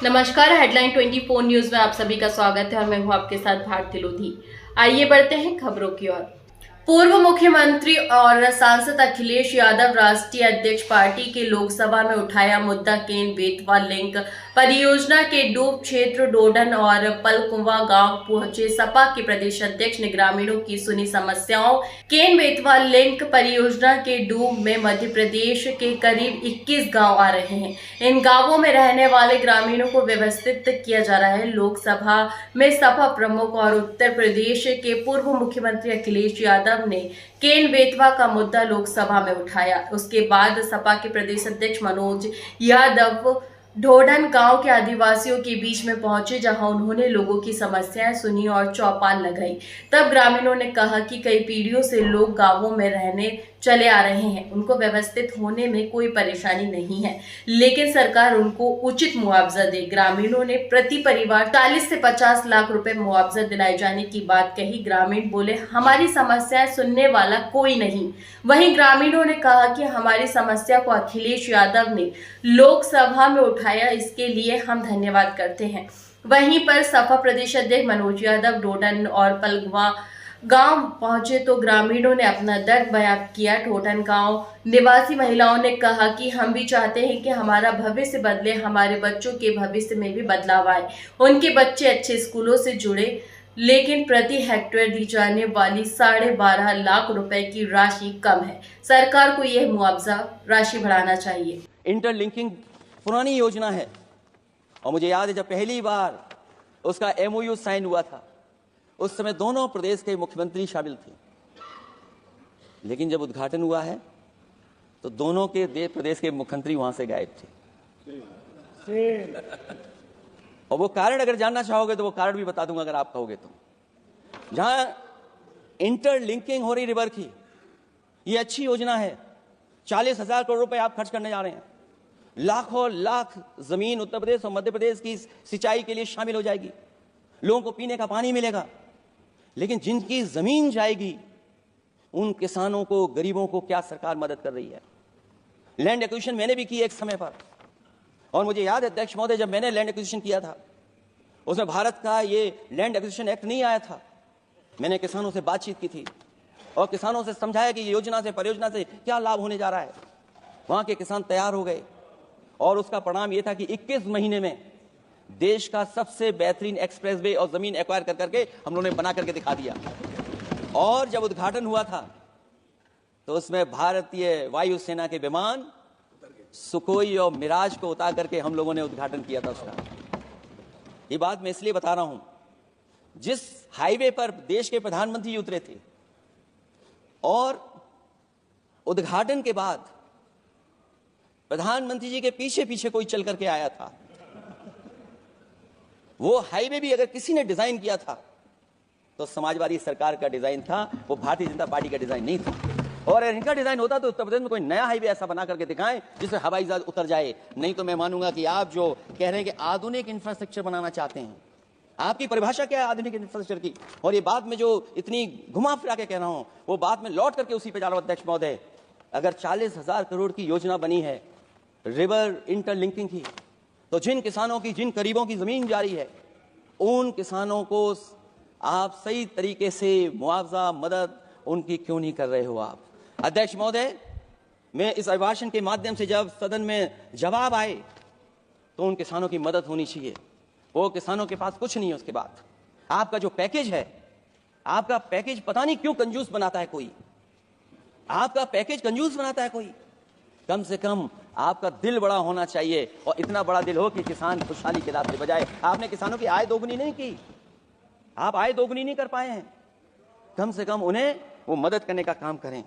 नमस्कार, headline 24 news में आप सभी का स्वागत है और मैं हूं आपके साथ भारती लोधी। आइए बढ़ते हैं खबरों की ओर। पूर्व मुख्यमंत्री और सांसद अखिलेश यादव राष्ट्रीय अध्यक्ष पार्टी के लोकसभा में उठाया मुद्दा केन बेतवा लिंक परियोजना के डूब क्षेत्र डोडन और पलकुवा गांव पहुंचे सपा के प्रदेश अध्यक्ष ने ग्रामीणों की सुनी समस्याओं। केन बेतवा लिंक परियोजना के डूब में मध्य प्रदेश के करीब 21 गांव आ रहे हैं। इन गांवों में रहने वाले ग्रामीणों को व्यवस्थित किया जा रहा है। लोकसभा में सपा प्रमुख और उत्तर प्रदेश के पूर्व मुख्यमंत्री अखिलेश यादव ने केन बेतवा का मुद्दा लोकसभा में उठाया। उसके बाद सपा के प्रदेश अध्यक्ष मनोज यादव ढोडन गांव के आदिवासियों के बीच में पहुंचे, जहां उन्होंने लोगों की समस्याएं सुनी और चौपाल लगाई। तब ग्रामीणों ने कहा कि कई पीढ़ियों से लोग गांवों में रहने चले आ रहे हैं, उनको व्यवस्थित होने में कोई परेशानी नहीं है, लेकिन सरकार उनको उचित मुआवजा दे। ग्रामीणों ने प्रति परिवार 40 से 50 लाख रुपए मुआवजा दिलाए जाने की बात कही। ग्रामीण बोले, हमारी समस्याएं सुनने वाला कोई नहीं। वहीं ग्रामीणों ने कहा कि हमारी समस्या को अखिलेश यादव ने लोकसभा में उठाया, इसके लिए हम धन्यवाद करते हैं। वहीं पर सपा प्रदेश अध्यक्ष मनोज यादव डोडन और पलगवा गांव पहुंचे तो ग्रामीणों ने अपना दर्द बयां किया। टोटन गांव निवासी महिलाओं ने कहा कि हम भी चाहते हैं कि हमारा भविष्य बदले, हमारे बच्चों के भविष्य में भी बदलाव आए, उनके बच्चे अच्छे स्कूलों से जुड़े, लेकिन प्रति हेक्टेयर दी जाने वाली 12.5 लाख रुपए की राशि कम है। सरकार को यह मुआवजा राशि बढ़ाना चाहिए। इंटरलिंकिंग पुरानी योजना है और मुझे याद है जब पहली बार उसका MOU साइन हुआ था, उस समय दोनों प्रदेश के मुख्यमंत्री शामिल थे, लेकिन जब उद्घाटन हुआ है तो दोनों के प्रदेश के मुख्यमंत्री वहां से गायब थे। और वो कारण अगर जानना चाहोगे तो वो कारण भी बता दूंगा अगर आप कहोगे तो। जहां इंटरलिंकिंग हो रही रिवर की, ये अच्छी योजना है। 40,000 करोड़ रुपए आप खर्च करने जा रहे हैं। लाखों लाख जमीन उत्तर प्रदेश और मध्य प्रदेश की सिंचाई के लिए शामिल हो जाएगी। लोगों को पीने का पानी मिलेगा, लेकिन जिनकी जमीन जाएगी उन किसानों को, गरीबों को क्या सरकार मदद कर रही है? लैंड एक्विजिशन मैंने भी की एक समय पर, और मुझे याद है अध्यक्ष महोदय, जब मैंने लैंड एक्विजिशन किया था उसमें भारत का ये लैंड एक्विजिशन एक्ट नहीं आया था। मैंने किसानों से बातचीत की थी और किसानों से समझाया कि ये योजना से, परियोजना से क्या लाभ होने जा रहा है। वहां के किसान तैयार हो गए और उसका परिणाम यह था कि 21 महीने में देश का सबसे बेहतरीन एक्सप्रेसवे और जमीन एक्वायर कर करके हम लोगों ने बना करके दिखा दिया। और जब उद्घाटन हुआ था तो उसमें भारतीय वायुसेना के विमान सुखोई और मिराज को उतार करके हम लोगों ने उद्घाटन किया था उसका। ये बात मैं इसलिए बता रहा हूं, जिस हाईवे पर देश के प्रधानमंत्री उतरे थे और उद्घाटन के बाद प्रधानमंत्री जी के पीछे पीछे कोई चल करके आया था, वो हाईवे भी अगर किसी ने डिजाइन किया था तो समाजवादी सरकार का डिजाइन था, वो भारतीय जनता पार्टी का डिजाइन नहीं था। और अगर इनका डिजाइन होता तो उत्तर प्रदेश में कोई नया हाईवे ऐसा बना करके दिखाएं जिससे हवाई जहाज उतर जाए। नहीं तो मैं मानूंगा कि आप जो कह रहे हैं कि आधुनिक इंफ्रास्ट्रक्चर बनाना चाहते हैं, आपकी परिभाषा क्या है आधुनिक इंफ्रास्ट्रक्चर की? और ये बात में जो इतनी घुमा फिरा के कह रहा हूं, वो बात में लौट करके उसी पे जा रहा हूं अध्यक्ष महोदय। अगर 40,000 करोड़ की योजना बनी है रिवर इंटरलिंकिंग की, तो जिन किसानों की, जिन गरीबों की जमीन जारी है, उन किसानों को आप सही तरीके से मुआवजा, मदद उनकी क्यों नहीं कर रहे हो आप? अध्यक्ष महोदय, मैं इस अभिभाषण के माध्यम से जब सदन में जवाब आए तो उन किसानों की मदद होनी चाहिए। वो किसानों के पास कुछ नहीं है। उसके बाद आपका जो पैकेज है, आपका पैकेज पता नहीं क्यों कंजूस बनाता है कोई, आपका पैकेज कंजूस बनाता है कोई। कम से कम आपका दिल बड़ा होना चाहिए और इतना बड़ा दिल हो कि किसान खुशहाली के रास्ते बजाए। आपने किसानों की आय दोगुनी नहीं की, आप आय दोगुनी नहीं कर पाए हैं। कम से कम उन्हें वो मदद करने का काम करें।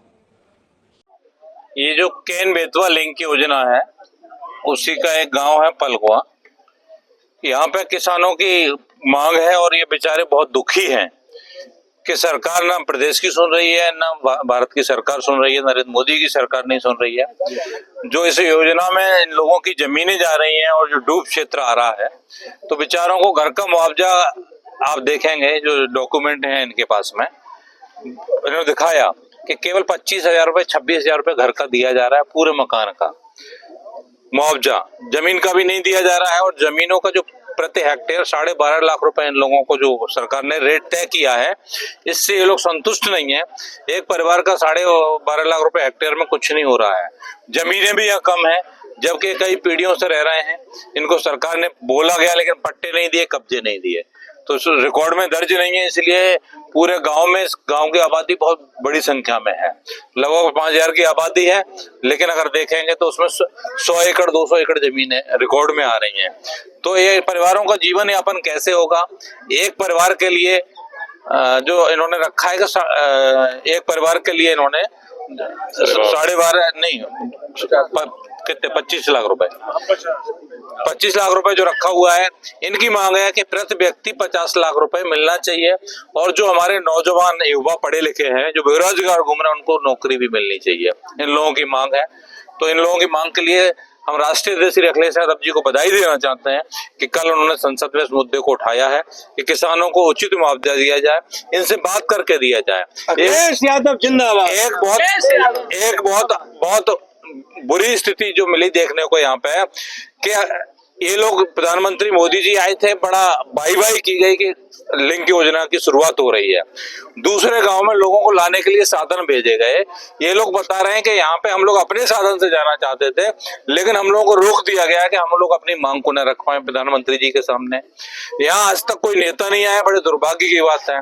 ये जो केन बेतवा लिंक की योजना है, उसी का एक गांव है पलकुआ। यहाँ पे किसानों की मांग है और ये बेचारे बहुत दुखी हैं कि सरकार ना प्रदेश की सुन रही है, ना भारत की सरकार सुन रही है, नरेंद्र मोदी की सरकार नहीं सुन रही है। जो इस योजना में इन लोगों की जमीनें जा रही हैं और जो डूब क्षेत्र आ रहा है, तो बेचारों को घर का मुआवजा आप देखेंगे, जो डॉक्यूमेंट है इनके पास में, इन्होंने दिखाया कि केवल 25,000 रुपए, 26,000 रुपए घर का दिया जा रहा है, पूरे मकान का। मुआवजा जमीन का भी नहीं दिया जा रहा है, और जमीनों का जो प्रति हेक्टेयर 12.5 लाख रुपए इन लोगों को जो सरकार ने रेट तय किया है, इससे ये लोग संतुष्ट नहीं है। एक परिवार का 12.5 लाख रुपए हेक्टेयर में कुछ नहीं हो रहा है। जमीनें भी यहाँ कम है, जबकि कई पीढ़ियों से रह रहे हैं। इनको सरकार ने बोला गया लेकिन पट्टे नहीं दिए, कब्जे नहीं दिए, तो रिकॉर्ड में दर्ज नहीं है। इसलिए पूरे गांव की आबादी बहुत बड़ी संख्या में है, लगभग 5000 की आबादी है, लेकिन अगर देखेंगे तो उसमें 100 एकड़ 200 एकड़ जमीनें रिकॉर्ड में आ रही हैं। तो ये परिवारों का जीवन यापन कैसे होगा? एक परिवार के लिए जो इन्होंने रखा है, एक परिवार के लिए इन्होंने 12.5 नहीं कितने 25 लाख रुपए 25 लाख रुपए जो रखा हुआ है। इनकी मांग है कि प्रति व्यक्ति 50 लाख रुपए मिलना चाहिए, और जो हमारे नौजवान युवा पढ़े लिखे हैं जो बेरोजगार घूम रहे हैं उनको नौकरी भी मिलनी चाहिए। इन लोगों की मांग है। तो इन लोगों की मांग के लिए हम राष्ट्रीय अध्यक्ष श्री अखिलेश यादव जी को बधाई देना चाहते हैं कि कल उन्होंने संसद में इस मुद्दे को उठाया है कि किसानों को उचित मुआवजा दिया जाए, इनसे बात करके दिया जाए। अखिलेश यादव जिंदाबाद। एक बहुत बुरी स्थिति जो मिली देखने को यहाँ पे कि ये लोग प्रधानमंत्री मोदी जी आए थे, बड़ा वाई की गई कि लिंक योजना की शुरुआत हो रही है। दूसरे गांव में लोगों को लाने के लिए साधन भेजे गए। ये लोग बता रहे हैं कि यहाँ पे हम लोग अपने साधन से जाना चाहते थे, लेकिन हम लोगों को रोक दिया गया कि हम लोग अपनी मांग को न रख पाए प्रधानमंत्री जी के सामने। यहाँ आज तक कोई नेता नहीं आया, बड़े दुर्भाग्य की बात है।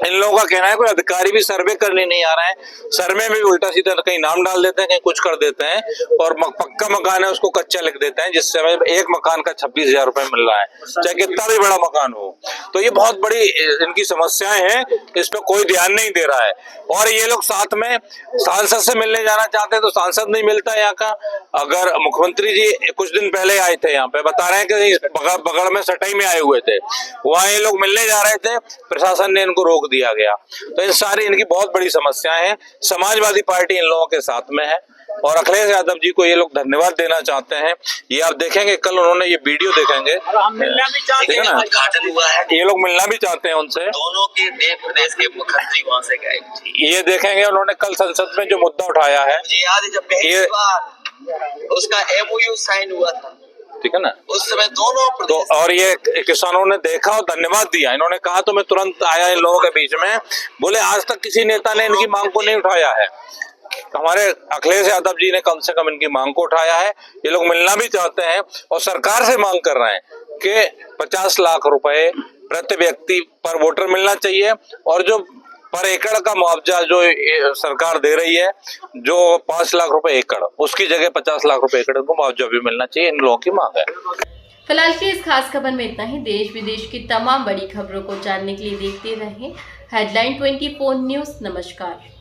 इन लोगों का कहना है कोई अधिकारी भी सर्वे करने नहीं आ रहे हैं। सर्वे में भी उल्टा सीधा कहीं नाम डाल देते हैं, कहीं कुछ कर देते हैं, और पक्का मकान है उसको कच्चा लिख देते हैं, जिससे हमें एक मकान का 26,000 रुपए मिल रहा है, चाहे कितना भी बड़ा मकान हो। तो ये बहुत बड़ी इनकी समस्याएं हैं, इस पर कोई ध्यान नहीं दे रहा है। और ये लोग साथ में सांसद से मिलने जाना चाहते हैं तो सांसद नहीं मिलता यहाँ का। अगर मुख्यमंत्री जी कुछ दिन पहले आए थे यहाँ पे, बता रहे हैं कि बगड़ में सटाई में आए हुए थे, वहां ये लोग मिलने जा रहे थे, प्रशासन ने इनको रोक दिया गया। तो इन सारी इनकी बहुत बड़ी समस्याएं हैं। समाजवादी पार्टी इन लोगों के साथ में है, और अखिलेश यादव जी को ये लोग धन्यवाद देना चाहते हैं। ये आप देखेंगे, कल उन्होंने ये वीडियो देखेंगे, उद्घाटन हुआ है। ये लोग मिलना भी चाहते हैं उनसे। दोनों के प्रदेश के मुख्यमंत्री वहां से गए। ये देखेंगे उन्होंने कल संसद में जो मुद्दा उठाया है, मुझे याद है जब पहली बार उसका MOU साइन हुआ था, ठीक है ना, उस समय दोनों तो और ये किसानों ने देखा और धन्यवाद दिया। इन्होंने कहा तो मैं तुरंत आया इन लोगों के बीच में, बोले आज तक किसी नेता ने इनकी मांग को नहीं उठाया है। हमारे अखिलेश यादव जी ने कम से कम इनकी मांग को उठाया है। ये लोग मिलना भी चाहते हैं और सरकार से मांग कर रहे हैं कि 50 लाख रुपए प्रति व्यक्ति पर वोटर मिलना चाहिए, और जो पर एकड़ का मुआवजा जो सरकार दे रही है, जो 5 लाख रुपए एकड़, उसकी जगह 50 लाख रुपए एकड़ को मुआवजा भी मिलना चाहिए। इन लोगों की मांग है। फिलहाल की इस खास खबर में इतना ही। देश विदेश की तमाम बड़ी खबरों को जानने के लिए देखते रहें हेडलाइन 24 न्यूज। नमस्कार।